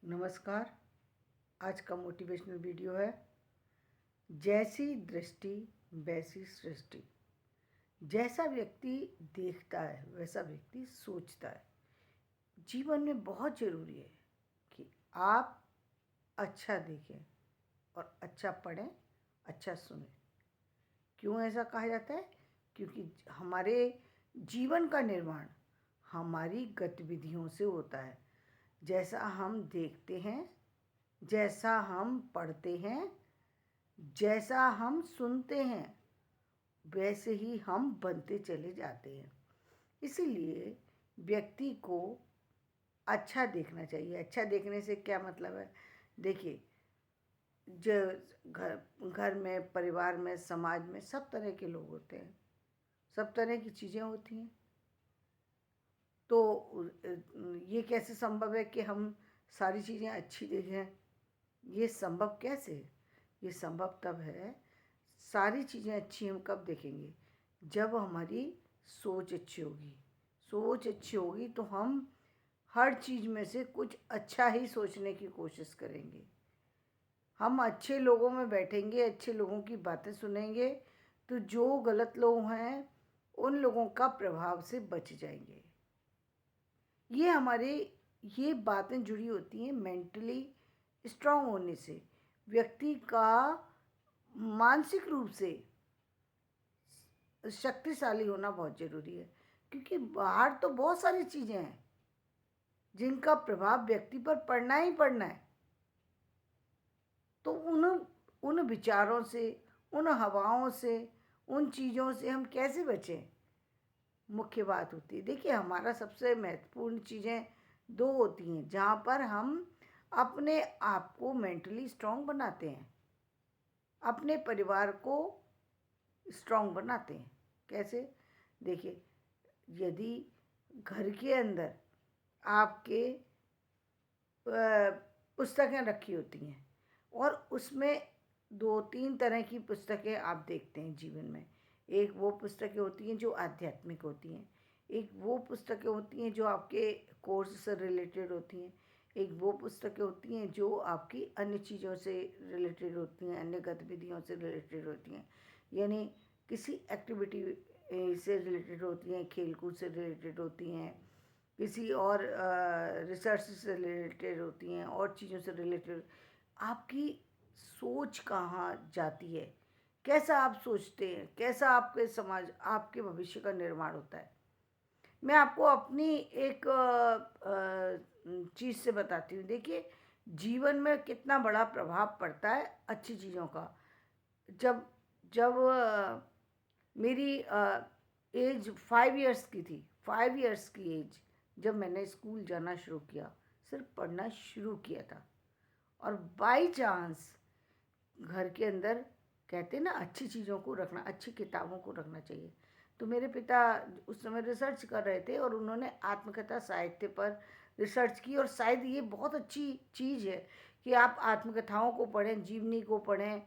नमस्कार। आज का मोटिवेशनल वीडियो है जैसी दृष्टि वैसी सृष्टि। जैसा व्यक्ति देखता है वैसा व्यक्ति सोचता है। जीवन में बहुत ज़रूरी है कि आप अच्छा देखें और अच्छा पढ़ें, अच्छा सुनें। क्यों ऐसा कहा जाता है? क्योंकि हमारे जीवन का निर्माण हमारी गतिविधियों से होता है। जैसा हम देखते हैं, जैसा हम पढ़ते हैं, जैसा हम सुनते हैं, वैसे ही हम बनते चले जाते हैं। इसीलिए व्यक्ति को अच्छा देखना चाहिए। अच्छा देखने से क्या मतलब है? देखिए, जो घर में, परिवार में, समाज में सब तरह के लोग होते हैं, सब तरह की चीज़ें होती हैं। तो ये कैसे संभव है कि हम सारी चीज़ें अच्छी देखें? ये संभव कैसे है? ये संभव तब है, सारी चीज़ें अच्छी हम कब देखेंगे? जब हमारी सोच अच्छी होगी। सोच अच्छी होगी तो हम हर चीज़ में से कुछ अच्छा ही सोचने की कोशिश करेंगे। हम अच्छे लोगों में बैठेंगे, अच्छे लोगों की बातें सुनेंगे, तो जो गलत लोग हैं उन लोगों का प्रभाव से बच जाएंगे। ये हमारे ये बातें जुड़ी होती हैं मेंटली स्ट्रांग होने से। व्यक्ति का मानसिक रूप से शक्तिशाली होना बहुत ज़रूरी है, क्योंकि बाहर तो बहुत सारी चीज़ें हैं जिनका प्रभाव व्यक्ति पर पड़ना ही पड़ना है। तो उन उन विचारों से, उन हवाओं से, उन चीज़ों से हम कैसे बचें? मुख्य बात होती है, देखिए, हमारा सबसे महत्वपूर्ण चीज़ें दो होती हैं जहाँ पर हम अपने आप को मेंटली स्ट्रांग बनाते हैं, अपने परिवार को स्ट्रांग बनाते हैं। कैसे? देखिए, यदि घर के अंदर आपके पुस्तकें रखी होती हैं और उसमें दो तीन तरह की पुस्तकें आप देखते हैं जीवन में। एक वो पुस्तकें होती हैं जो आध्यात्मिक होती हैं, एक वो पुस्तकें होती हैं जो आपके कोर्स से रिलेटेड होती हैं, एक वो पुस्तकें होती हैं जो आपकी अन्य चीज़ों से रिलेटेड होती हैं, अन्य गतिविधियों से रिलेटेड होती हैं, यानी किसी एक्टिविटी से रिलेटेड होती हैं, खेलकूद से रिलेटेड होती हैं, किसी और रिसर्च से रिलेटेड होती हैं, और चीज़ों से रिलेटेड। आपकी सोच कहाँ जाती है, कैसा आप सोचते हैं, कैसा आपके समाज, आपके भविष्य का निर्माण होता है। मैं आपको अपनी एक चीज़ से बताती हूँ। देखिए, जीवन में कितना बड़ा प्रभाव पड़ता है अच्छी चीज़ों का। जब जब मेरी एज 5 इयर्स की थी, 5 इयर्स की एज, जब मैंने स्कूल जाना शुरू किया, सिर्फ पढ़ना शुरू किया था, और बाई चांस घर के अंदर, कहते हैं ना, अच्छी चीज़ों को रखना, अच्छी किताबों को रखना चाहिए। तो मेरे पिता उस समय रिसर्च कर रहे थे और उन्होंने आत्मकथा साहित्य पर रिसर्च की, और शायद ये बहुत अच्छी चीज़ है कि आप आत्मकथाओं को पढ़ें, जीवनी को पढ़ें,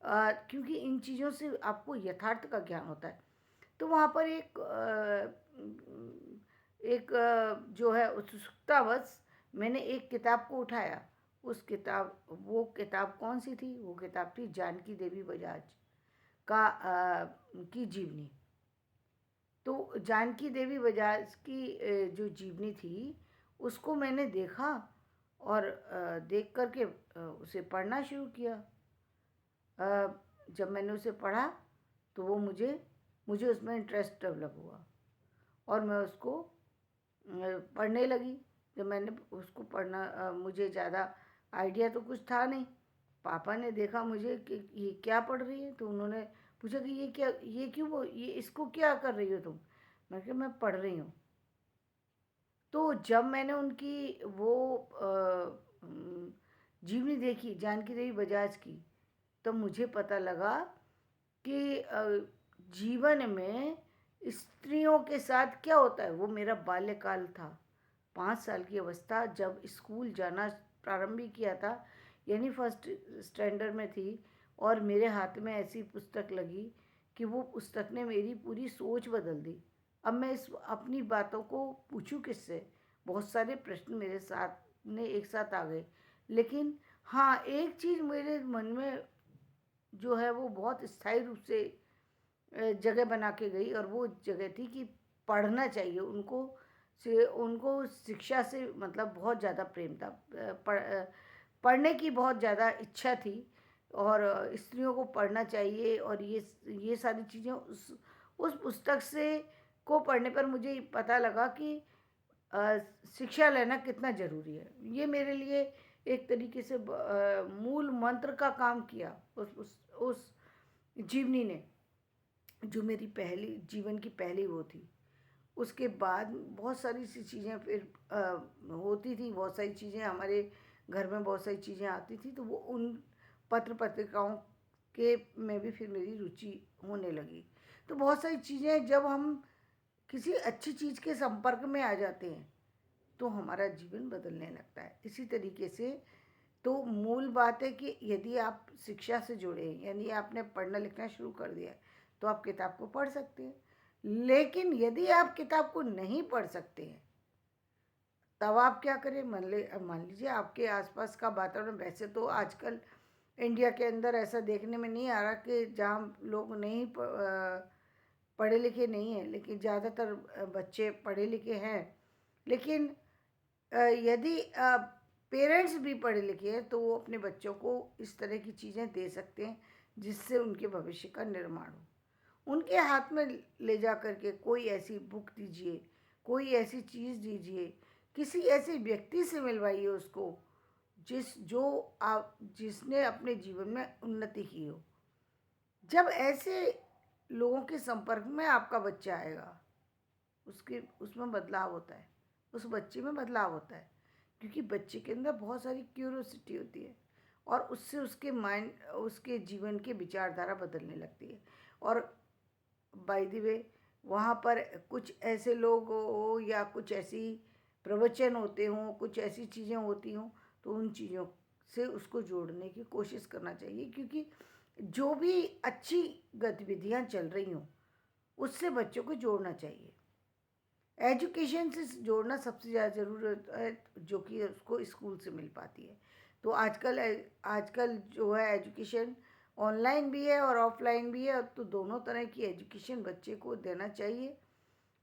क्योंकि इन चीज़ों से आपको यथार्थ का ज्ञान होता है। तो वहाँ पर जो है, उत्सुकतावश मैंने एक किताब को उठाया। वो किताब कौन सी थी? वो किताब थी जानकी देवी बजाज की जीवनी। तो जानकी देवी बजाज की जो जीवनी थी, उसको मैंने देखा और देख करके उसे पढ़ना शुरू किया। जब मैंने उसे पढ़ा तो वो मुझे मुझे उसमें इंटरेस्ट डेवलप हुआ और मैं उसको पढ़ने लगी। जब मैंने उसको पढ़ना, मुझे ज़्यादा आइडिया तो कुछ था नहीं। पापा ने देखा मुझे कि ये क्या पढ़ रही है, तो उन्होंने पूछा कि ये क्या, ये क्यों, ये इसको क्या कर रही हो तुम? मैं कहा, मैं पढ़ रही हूँ। तो जब मैंने उनकी वो जीवनी देखी, जानकी देवी बजाज की, तो मुझे पता लगा कि जीवन में स्त्रियों के साथ क्या होता है। वो मेरा बाल्यकाल था, 5 साल की अवस्था, जब स्कूल जाना प्रारंभ किया था, यानी फर्स्ट स्टैंडर्ड में थी, और मेरे हाथ में ऐसी पुस्तक लगी कि वो पुस्तक ने मेरी पूरी सोच बदल दी। अब मैं इस अपनी बातों को पूछूं किससे? बहुत सारे प्रश्न मेरे साथ में एक साथ आ गए। लेकिन हाँ, एक चीज़ मेरे मन में जो है वो बहुत स्थायी रूप से जगह बना के गई, और वो जगह थी कि पढ़ना चाहिए उनको। से उनको शिक्षा से मतलब बहुत ज़्यादा प्रेम था। पढ़ने की बहुत ज़्यादा इच्छा थी, और स्त्रियों को पढ़ना चाहिए, और ये सारी चीज़ें उस पुस्तक से को पढ़ने पर मुझे पता लगा कि अ, शिक्षा लेना कितना ज़रूरी है। ये मेरे लिए एक तरीके से मूल मंत्र का काम किया उस जीवनी ने, जो मेरी पहली जीवन की पहली वो थी। उसके बाद बहुत सारी सी चीज़ें फिर होती थी, बहुत सारी चीज़ें हमारे घर में बहुत सारी चीज़ें आती थी, तो वो उन पत्र पत्रिकाओं के में भी फिर मेरी रुचि होने लगी। तो बहुत सारी चीज़ें जब हम किसी अच्छी चीज़ के संपर्क में आ जाते हैं तो हमारा जीवन बदलने लगता है। इसी तरीके से तो मूल बात है कि यदि आप शिक्षा से जुड़े हैं, यानी आपने पढ़ना लिखना शुरू कर दिया है, तो आप किताब को पढ़ सकते हैं। लेकिन यदि आप किताब को नहीं पढ़ सकते हैं, तब आप क्या करें? मान लीजिए आपके आसपास का वातावरण, वैसे तो आजकल इंडिया के अंदर ऐसा देखने में नहीं आ रहा कि जहाँ लोग नहीं पढ़े लिखे नहीं हैं, लेकिन ज़्यादातर बच्चे पढ़े लिखे हैं। लेकिन यदि पेरेंट्स भी पढ़े लिखे हैं तो वो अपने बच्चों को इस तरह की चीज़ें दे सकते हैं जिससे उनके भविष्य का निर्माण हो। उनके हाथ में ले जा कर के कोई ऐसी बुक दीजिए, कोई ऐसी चीज़ दीजिए, किसी ऐसे व्यक्ति से मिलवाइए उसको जिसने अपने जीवन में उन्नति की हो। जब ऐसे लोगों के संपर्क में आपका बच्चा आएगा, उसके उसमें बदलाव होता है, उस बच्चे में बदलाव होता है, क्योंकि बच्चे के अंदर बहुत सारी क्यूरोसिटी होती है, और उससे उसके जीवन के विचारधारा बदलने लगती है। और बाय द वे, वहाँ पर कुछ ऐसे लोग हो या कुछ ऐसी प्रवचन होते हों, कुछ ऐसी चीज़ें होती हों, तो उन चीज़ों से उसको जोड़ने की कोशिश करना चाहिए, क्योंकि जो भी अच्छी गतिविधियाँ चल रही हों उससे बच्चों को जोड़ना चाहिए। एजुकेशन से जोड़ना सबसे ज़्यादा ज़रूरत है, जो कि उसको स्कूल से मिल पाती है। तो आजकल जो है एजुकेशन ऑनलाइन भी है और ऑफलाइन भी है, तो दोनों तरह की एजुकेशन बच्चे को देना चाहिए।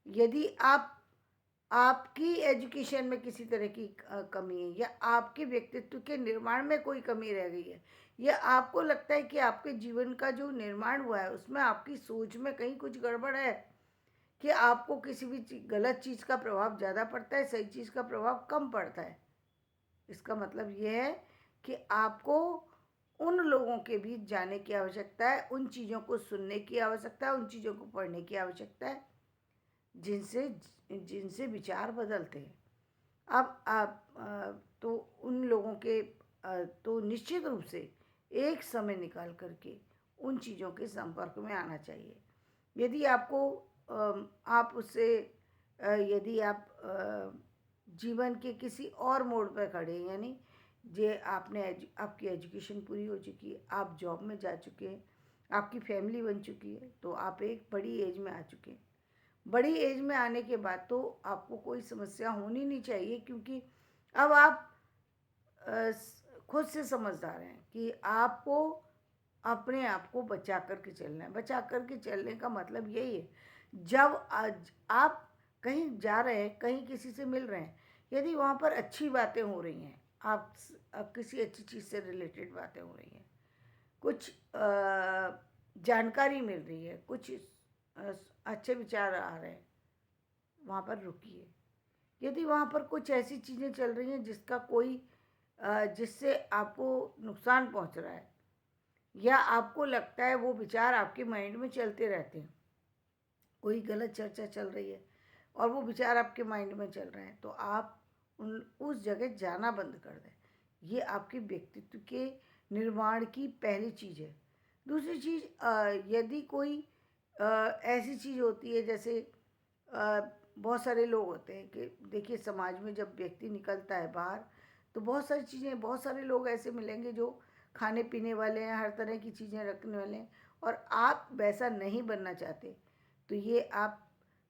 यदि आपकी एजुकेशन में किसी तरह की कमी है, या आपके व्यक्तित्व के निर्माण में कोई कमी रह गई है, या आपको लगता है कि आपके जीवन का जो निर्माण हुआ है उसमें आपकी सोच में कहीं कुछ गड़बड़ है, कि आपको किसी भी गलत चीज़ का प्रभाव ज़्यादा पड़ता है, सही चीज़ का प्रभाव कम पड़ता है, इसका मतलब ये है कि आपको उन लोगों के बीच जाने की आवश्यकता है, उन चीज़ों को सुनने की आवश्यकता है, उन चीज़ों को पढ़ने की आवश्यकता है जिनसे जिनसे विचार बदलते हैं। अब आप तो उन लोगों के तो निश्चित रूप से एक समय निकाल करके उन चीज़ों के संपर्क में आना चाहिए। यदि आपको आप उससे यदि आप जीवन के किसी और मोड़ पर खड़े हैं, यानी जे आपकी एजुकेशन पूरी हो चुकी है, आप जॉब में जा चुके हैं, आपकी फैमिली बन चुकी है, तो आप एक बड़ी एज में आ चुके हैं। बड़ी एज में आने के बाद तो आपको कोई समस्या होनी नहीं चाहिए, क्योंकि अब आप खुद से समझदार हैं कि आपको अपने आप को बचा करके चलना है। बचा करके चलने का मतलब यही है, जब आज आप कहीं जा रहे हैं, कहीं किसी से मिल रहे हैं, यदि वहाँ पर अच्छी बातें हो रही हैं, आप किसी अच्छी चीज़ से रिलेटेड बातें हो रही हैं, कुछ जानकारी मिल रही है, कुछ अच्छे विचार आ रहे हैं, वहाँ पर रुकिए। यदि वहाँ पर कुछ ऐसी चीज़ें चल रही हैं जिससे आपको नुकसान पहुँच रहा है, या आपको लगता है वो विचार आपके माइंड में चलते रहते हैं, कोई गलत चर्चा चल रही है और वो विचार आपके माइंड में चल रहे हैं, तो आप उस जगह जाना बंद कर दें। ये आपके व्यक्तित्व के निर्माण की पहली चीज़ है। दूसरी चीज़, यदि कोई ऐसी चीज़ होती है, जैसे बहुत सारे लोग होते हैं कि देखिए, समाज में जब व्यक्ति निकलता है बाहर, तो बहुत सारी चीज़ें, बहुत सारे लोग ऐसे मिलेंगे जो खाने पीने वाले हैं, हर तरह की चीज़ें रखने वाले हैं, और आप वैसा नहीं बनना चाहते। तो ये आप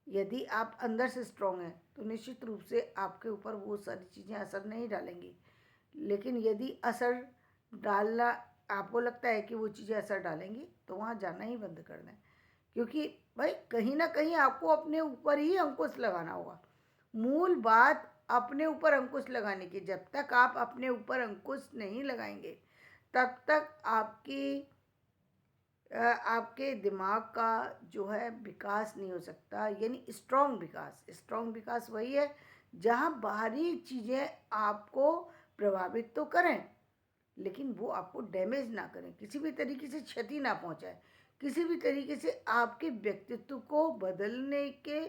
यदि आप अंदर से स्ट्रांग हैं तो निश्चित रूप से आपके ऊपर वो सारी चीज़ें असर नहीं डालेंगी। लेकिन यदि असर डालना आपको लगता है कि वो चीज़ें असर डालेंगी तो वहाँ जाना ही बंद कर दें, क्योंकि भाई कहीं ना कहीं आपको अपने ऊपर ही अंकुश लगाना होगा। मूल बात अपने ऊपर अंकुश लगाने की। जब तक आप अपने ऊपर अंकुश नहीं लगाएंगे तब तक आपके दिमाग का जो है विकास नहीं हो सकता, यानी स्ट्रॉन्ग विकास। स्ट्रॉन्ग विकास वही है जहाँ बाहरी चीज़ें आपको प्रभावित तो करें लेकिन वो आपको डैमेज ना करें, किसी भी तरीके से क्षति ना पहुंचाए, किसी भी तरीके से आपके व्यक्तित्व को बदलने के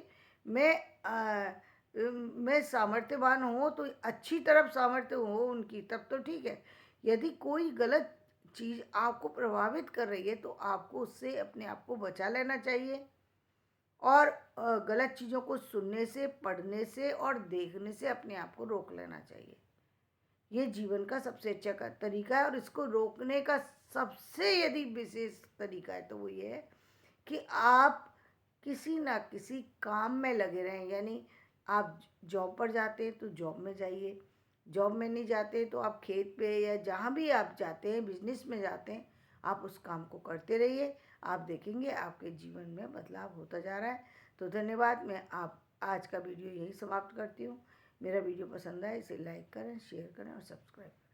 में सामर्थ्यवान हो तो अच्छी तरफ सामर्थ्य हो उनकी, तब तो ठीक है। यदि कोई गलत चीज़ आपको प्रभावित कर रही है तो आपको उससे अपने आप को बचा लेना चाहिए और गलत चीज़ों को सुनने से, पढ़ने से और देखने से अपने आप को रोक लेना चाहिए। ये जीवन का सबसे अच्छा तरीका है और इसको रोकने का सबसे यदि विशेष तरीका है तो वो ये है कि आप किसी ना किसी काम में लगे रहें। यानी आप जॉब पर जाते हैं तो जॉब में जाइए, जॉब में नहीं जाते तो आप खेत पे या जहाँ भी आप जाते हैं, बिजनेस में जाते हैं, आप उस काम को करते रहिए। आप देखेंगे आपके जीवन में बदलाव होता जा रहा है। तो धन्यवाद। मैं आप आज का वीडियो यही समाप्त करती हूँ। मेरा वीडियो पसंद आए इसे लाइक करें, शेयर करें और सब्सक्राइब करें।